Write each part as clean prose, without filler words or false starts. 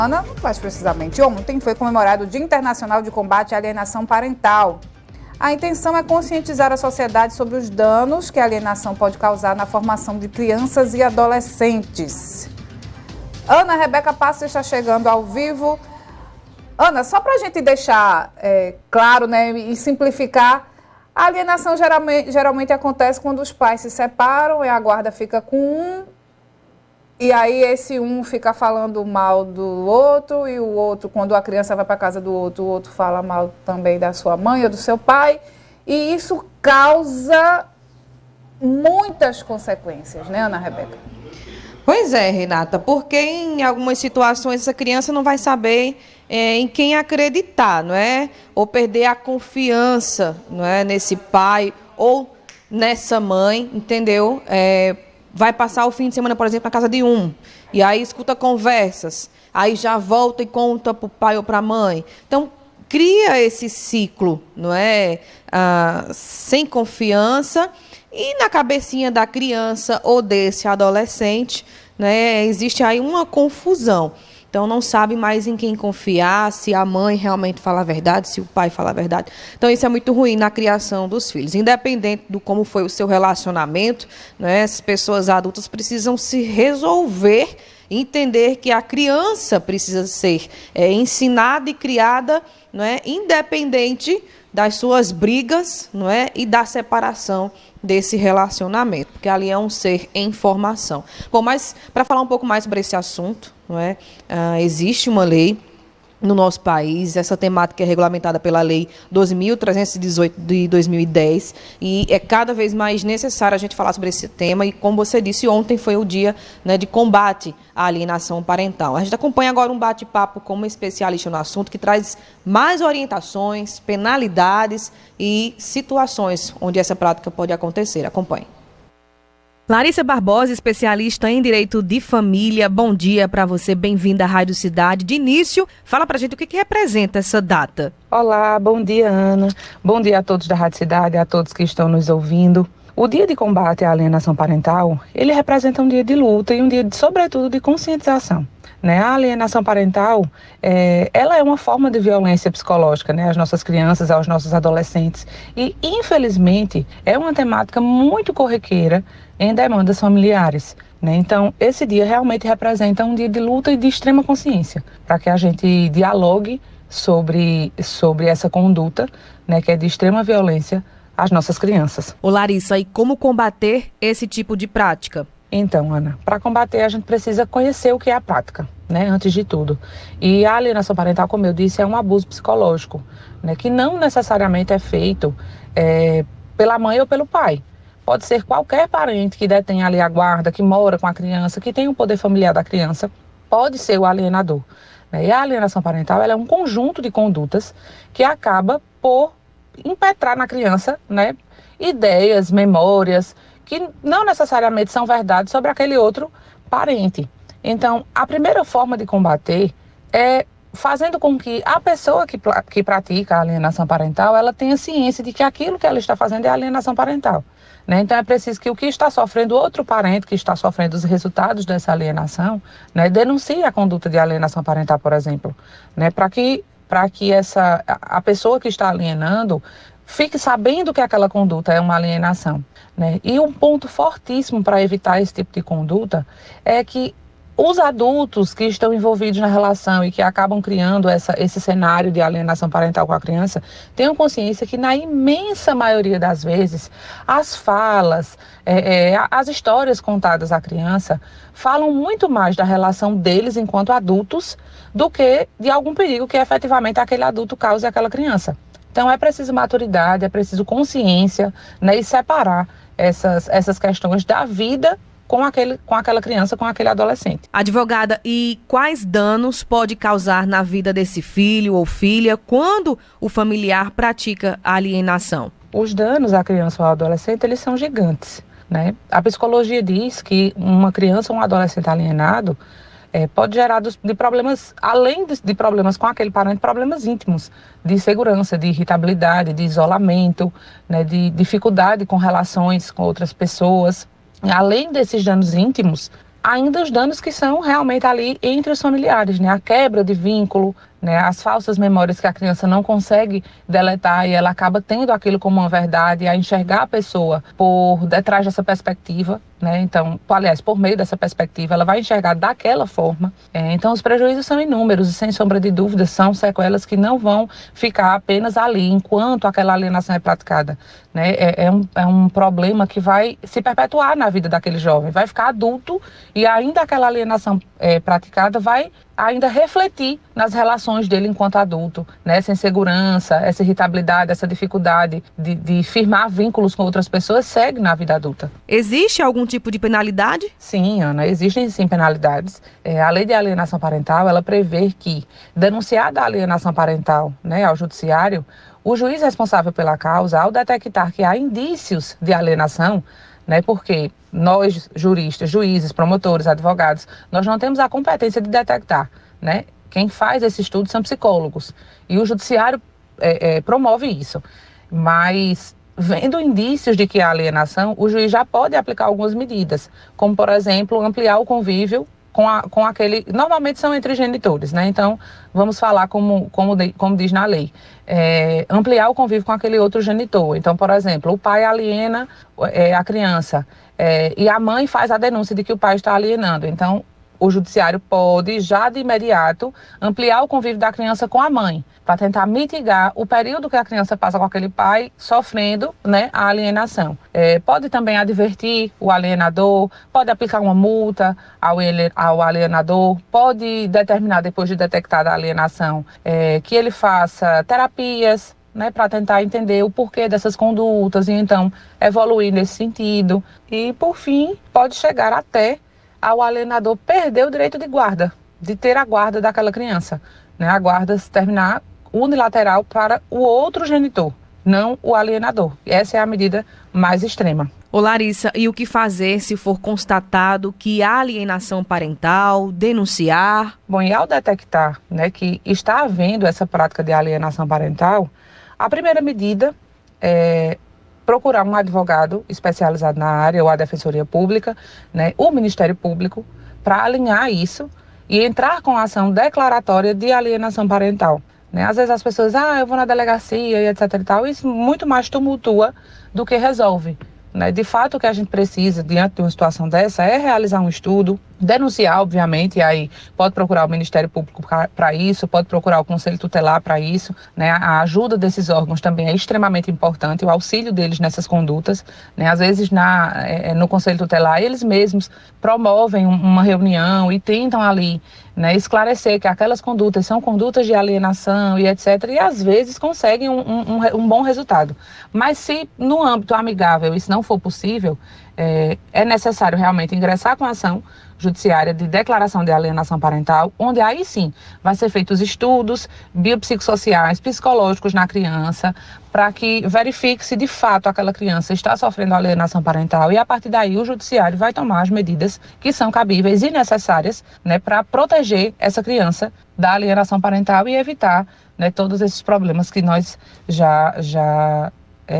Mais precisamente, ontem foi comemorado o Dia Internacional de Combate à Alienação Parental. A intenção é conscientizar a sociedade sobre os danos que a alienação pode causar na formação de crianças e adolescentes. Ana Rebeca Passos está chegando ao vivo. Ana, só para a gente deixar claro, né, e simplificar, a alienação geralmente acontece quando os pais se separam e a guarda fica com um. E aí esse um fica falando mal do outro e o outro, quando a criança vai para a casa do outro, o outro fala mal também da sua mãe ou do seu pai. E isso causa muitas consequências, né, Ana Rebeca? Pois é, Renata, porque em algumas situações essa criança não vai saber em quem acreditar, não é? Ou perder a confiança, não é, nesse pai ou nessa mãe, entendeu? Vai passar o fim de semana, por exemplo, na casa de um, e aí escuta conversas, aí já volta e conta para o pai ou para a mãe. Então, cria esse ciclo, não é? Sem confiança, e na cabecinha da criança ou desse adolescente, né, existe aí uma confusão. Então, não sabe mais em quem confiar, se a mãe realmente fala a verdade, se o pai fala a verdade. Então, isso é muito ruim na criação dos filhos. Independente do como foi o seu relacionamento, né, as pessoas adultas precisam se resolver, entender que a criança precisa ser ensinada e criada, não é, independente das suas brigas, não é, e da separação desse relacionamento, porque ali é um ser em formação. Bom, mas para falar um pouco mais sobre esse assunto, não é, existe uma lei no nosso país, essa temática é regulamentada pela Lei 12.318 de 2010, e é cada vez mais necessário a gente falar sobre esse tema, e como você disse, ontem foi o dia, né, de combate à alienação parental. A gente acompanha agora um bate-papo com uma especialista no assunto que traz mais orientações, penalidades e situações onde essa prática pode acontecer. Acompanhe. Larissa Barbosa, especialista em direito de família. Bom dia para você, bem-vinda à Rádio Cidade. De início, fala pra gente o que representa essa data. Olá, bom dia, Ana. Bom dia a todos da Rádio Cidade, a todos que estão nos ouvindo. O Dia de Combate à Alienação Parental, ele representa um dia de luta e um dia, sobretudo, de conscientização. Né? A alienação parental, ela é uma forma de violência psicológica, né, às nossas crianças, aos nossos adolescentes. E, infelizmente, é uma temática muito corriqueira em demandas familiares. Né? Então, esse dia realmente representa um dia de luta e de extrema consciência, para que a gente dialogue sobre essa conduta, né, que é de extrema violência às nossas crianças. Ô Larissa, e como combater esse tipo de prática? Então, Ana, para combater a gente precisa conhecer o que é a prática, né, antes de tudo. E a alienação parental, como eu disse, é um abuso psicológico, né, que não necessariamente é feito pela mãe ou pelo pai. Pode ser qualquer parente que detém ali a guarda, que mora com a criança, que tem o poder familiar da criança, pode ser o alienador. Né? E a alienação parental ela é um conjunto de condutas que acaba por impetrar na criança, né, ideias, memórias, que não necessariamente são verdade sobre aquele outro parente. Então, a primeira forma de combater é fazendo com que a pessoa que pratica a alienação parental, ela tenha ciência de que aquilo que ela está fazendo é alienação parental. Né? Então, é preciso que o que está sofrendo outro parente, que está sofrendo os resultados dessa alienação, né, denuncie a conduta de alienação parental, por exemplo, né, para que a pessoa que está alienando fique sabendo que aquela conduta é uma alienação. Né? E um ponto fortíssimo para evitar esse tipo de conduta é que os adultos que estão envolvidos na relação e que acabam criando esse cenário de alienação parental com a criança tenham consciência que, na imensa maioria das vezes, as falas, as histórias contadas à criança falam muito mais da relação deles enquanto adultos do que de algum perigo que efetivamente aquele adulto cause àquela criança. Então, é preciso maturidade, é preciso consciência, né, e separar essas questões da vida com aquela criança, com aquele adolescente. Advogada, e quais danos pode causar na vida desse filho ou filha quando o familiar pratica a alienação? Os danos à criança ou ao adolescente, eles são gigantes. Né? A psicologia diz que uma criança ou um adolescente alienado pode gerar de problemas, além de problemas com aquele parente, problemas íntimos, de segurança, de irritabilidade, de isolamento, né, de dificuldade com relações com outras pessoas. Além desses danos íntimos, ainda os danos que são realmente ali entre os familiares, né? A quebra de vínculo, né? As falsas memórias que a criança não consegue deletar e ela acaba tendo aquilo como uma verdade, a enxergar a pessoa por detrás dessa perspectiva, né? Então, aliás, por meio dessa perspectiva, ela vai enxergar daquela forma. Então, os prejuízos são inúmeros e, sem sombra de dúvida, são sequelas que não vão ficar apenas ali enquanto aquela alienação é praticada, né? É um problema que vai se perpetuar na vida daquele jovem, vai ficar adulto e ainda aquela alienação praticada vai ainda refletir nas relações dele enquanto adulto, né? Essa insegurança, essa irritabilidade, essa dificuldade de firmar vínculos com outras pessoas segue na vida adulta. Existe algum tipo de penalidade? Sim, Ana, existem sim penalidades. A lei de alienação parental, ela prevê que, denunciada a alienação parental, né, ao judiciário, o juiz responsável pela causa, ao detectar que há indícios de alienação, né, porque nós, juristas, juízes, promotores, advogados, nós não temos a competência de detectar, né? Quem faz esse estudo são psicólogos e o judiciário promove isso. Mas, vendo indícios de que há alienação, o juiz já pode aplicar algumas medidas, como, por exemplo, ampliar o convívio com aquele... Normalmente são entre genitores, né? Então, vamos falar como diz na lei. Ampliar o convívio com aquele outro genitor. Então, por exemplo, o pai aliena a criança e a mãe faz a denúncia de que o pai está alienando. Então, o judiciário pode, já de imediato, ampliar o convívio da criança com a mãe, para tentar mitigar o período que a criança passa com aquele pai sofrendo, né, a alienação. Pode também advertir o alienador, pode aplicar uma multa ao alienador, pode determinar, depois de detectada a alienação, que ele faça terapias, né, para tentar entender o porquê dessas condutas e então evoluir nesse sentido. E, por fim, pode chegar até ao alienador perder o direito de guarda, de ter a guarda daquela criança, né? A guarda se terminar unilateral para o outro genitor, não o alienador. E essa é a medida mais extrema. Ô Larissa, e o que fazer se for constatado que há alienação parental, denunciar? Bom, e ao detectar, né, que está havendo essa prática de alienação parental, a primeira medida é procurar um advogado especializado na área, ou a Defensoria Pública, né, o Ministério Público, para alinhar isso e entrar com a ação declaratória de alienação parental. Né? Às vezes as pessoas, eu vou na delegacia e etc e tal, isso muito mais tumultua do que resolve. Né? De fato, o que a gente precisa, diante de uma situação dessa, é realizar um estudo, denunciar, obviamente, e aí pode procurar o Ministério Público para isso, pode procurar o Conselho Tutelar para isso, né? A ajuda desses órgãos também é extremamente importante, o auxílio deles nessas condutas, né? Às vezes no Conselho Tutelar eles mesmos promovem uma reunião e tentam ali, né, esclarecer que aquelas condutas são condutas de alienação e etc, e às vezes conseguem um bom resultado. Mas se no âmbito amigável isso não for possível, é necessário realmente ingressar com a ação judiciária de declaração de alienação parental, onde aí sim vai ser feitos estudos biopsicossociais, psicológicos na criança, para que verifique se de fato aquela criança está sofrendo alienação parental e a partir daí o judiciário vai tomar as medidas que são cabíveis e necessárias, né, para proteger essa criança da alienação parental e evitar, né, todos esses problemas que nós já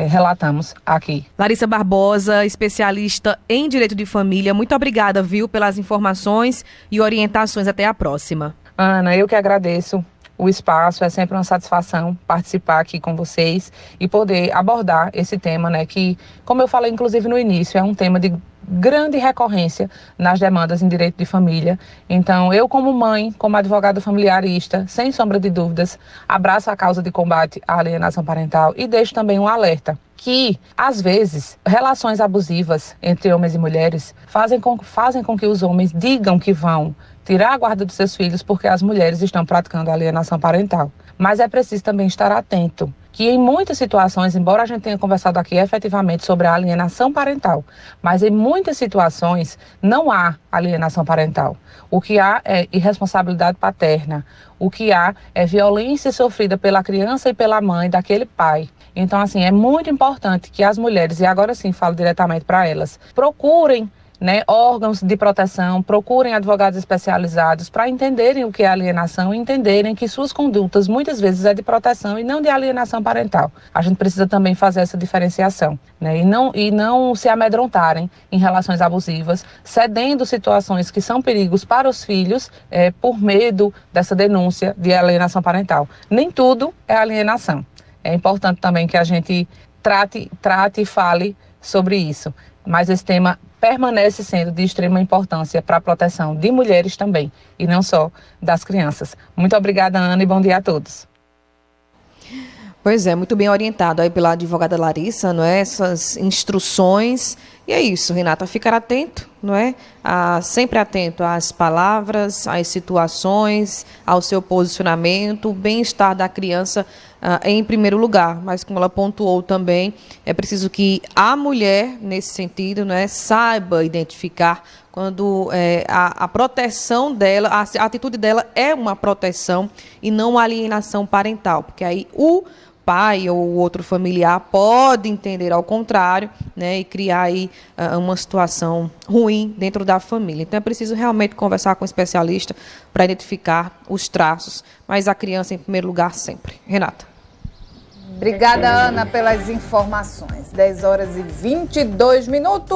relatamos aqui. Larissa Barbosa, especialista em direito de família, muito obrigada, viu, pelas informações e orientações. Até a próxima. Ana, eu que agradeço o espaço, é sempre uma satisfação participar aqui com vocês e poder abordar esse tema, né, que, como eu falei inclusive no início, é um tema de grande recorrência nas demandas em direito de família. Então, eu como mãe, como advogada familiarista, sem sombra de dúvidas, abraço a causa de combate à alienação parental e deixo também um alerta que, às vezes, relações abusivas entre homens e mulheres fazem com que os homens digam que vão tirar a guarda dos seus filhos porque as mulheres estão praticando alienação parental. Mas é preciso também estar atento que em muitas situações, embora a gente tenha conversado aqui efetivamente sobre a alienação parental, mas em muitas situações não há alienação parental. O que há é irresponsabilidade paterna, o que há é violência sofrida pela criança e pela mãe daquele pai. Então, assim, é muito importante que as mulheres, e agora sim falo diretamente para elas, procurem né, órgãos de proteção, procurem advogados especializados para entenderem o que é alienação e entenderem que suas condutas muitas vezes é de proteção e não de alienação parental. A gente precisa também fazer essa diferenciação, né, e não se amedrontarem em relações abusivas, cedendo situações que são perigos para os filhos por medo dessa denúncia de alienação parental. Nem tudo é alienação. É importante também que a gente trate e fale sobre isso, mas esse tema permanece sendo de extrema importância para a proteção de mulheres também, e não só das crianças. Muito obrigada, Ana, e bom dia a todos. Pois é, muito bem orientado aí pela advogada Larissa, não é? Essas instruções. E é isso, Renata, ficar atento, não é? Sempre atento às palavras, às situações, ao seu posicionamento, o bem-estar da criança em primeiro lugar. Mas como ela pontuou também, é preciso que a mulher, nesse sentido, não é, saiba identificar quando a proteção dela, a atitude dela é uma proteção e não uma alienação parental, porque aí o pai ou o outro familiar pode entender ao contrário, né, e criar aí uma situação ruim dentro da família. Então é preciso realmente conversar com o especialista para identificar os traços, mas a criança em primeiro lugar sempre. Renata. Obrigada, Ana, pelas informações. 10 horas e 22 minutos.